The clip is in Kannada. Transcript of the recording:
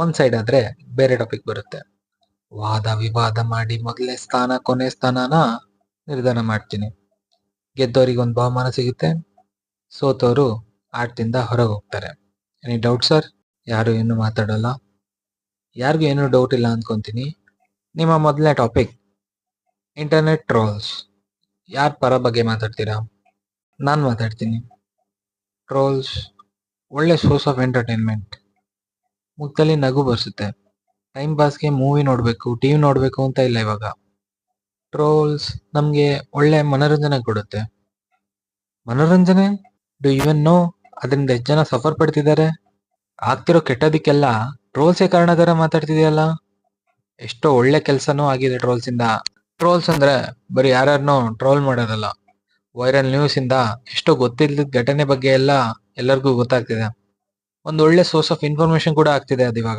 ಒಂದ್ ಸೈಡ್ ಆದ್ರೆ ಬೇರೆ ಟಾಪಿಕ್ ಬರುತ್ತೆ. ವಾದ ವಿವಾದ ಮಾಡಿ ಮೊದಲನೇ ಸ್ಥಾನ ಕೊನೆ ಸ್ಥಾನನ ನಿರ್ಧಾರ ಮಾಡ್ತೀನಿ. ಗೆದ್ದವರಿಗೆ ಒಂದು ಬಹುಮಾನ ಸಿಗುತ್ತೆ, ಸೋತವರು ಆಟದಿಂದ ಹೊರಗೆ ಹೋಗ್ತಾರೆ. Any doubt sir? ಯಾರು ಏನು ಮಾತಾಡಲ್ಲ, ಯಾರಿಗೂ ಏನೂ ಡೌಟ್ ಇಲ್ಲ ಅನ್ಕೊಂತೀನಿ. ನಿಮ್ಮ ಮೊದಲನೇ ಟಾಪಿಕ್ ಇಂಟರ್ನೆಟ್ ಟ್ರೋಲ್ಸ್. ಯಾರ ಪರ ಬಗ್ಗೆ ಮಾತಾಡ್ತೀರಾ? ನಾನು ಮಾತಾಡ್ತೀನಿ. ಟ್ರೋಲ್ಸ್ ಒಳ್ಳೆ ಸೋರ್ಸ್ ಆಫ್ ಎಂಟರ್ಟೈನ್ಮೆಂಟ್. ಮುಖದಲ್ಲಿ ನಗು ಬರ್ಸುತ್ತೆ. ಟೈಮ್ ಪಾಸ್ಗೆ ಮೂವಿ ನೋಡಬೇಕು, ಟಿವಿ ನೋಡಬೇಕು ಅಂತ ಇಲ್ಲ ಇವಾಗ. ಟ್ರೋಲ್ಸ್ ನಮಗೆ ಒಳ್ಳೆ ಮನೋರಂಜನೆ ಕೊಡುತ್ತೆ. ಮನೋರಂಜನೆ? ಡು ಇವನ್ ನೋ ಅದರಿಂದ ಎಷ್ಟು ಜನ ಸಫರ್ ಪಡ್ತಿದ್ದಾರೆ? ಆಗ್ತಿರೋ ಕೆಟ್ಟದಕ್ಕೆಲ್ಲ ಟ್ರೋಲ್ಸೇ ಕಾರಣ ತರ ಮಾತಾಡ್ತಿದೆಯಲ್ಲ. ಎಷ್ಟೋ ಒಳ್ಳೆ ಕೆಲಸನೂ ಆಗಿದೆ ಟ್ರೋಲ್ಸ್ ಇಂದ. ಟ್ರೋಲ್ಸ್ ಅಂದ್ರೆ ಬರೀ ಯಾರನ್ನೋ ಟ್ರೋಲ್ ಮಾಡೋದಲ್ಲ, ವೈರಲ್ ನ್ಯೂಸ್ ಇಂದ ಎಷ್ಟೋ ಗೊತ್ತಿಲ್ಲದ ಘಟನೆ ಬಗ್ಗೆ ಎಲ್ಲ ಎಲ್ಲರಿಗೂ ಗೊತ್ತಾಗ್ತಿದೆ. ಒಂದು ಒಳ್ಳೆ ಸೋರ್ಸ್ ಆಫ್ ಇನ್ಫಾರ್ಮೇಶನ್ ಕೂಡ ಆಗ್ತಿದೆ ಅದು ಇವಾಗ.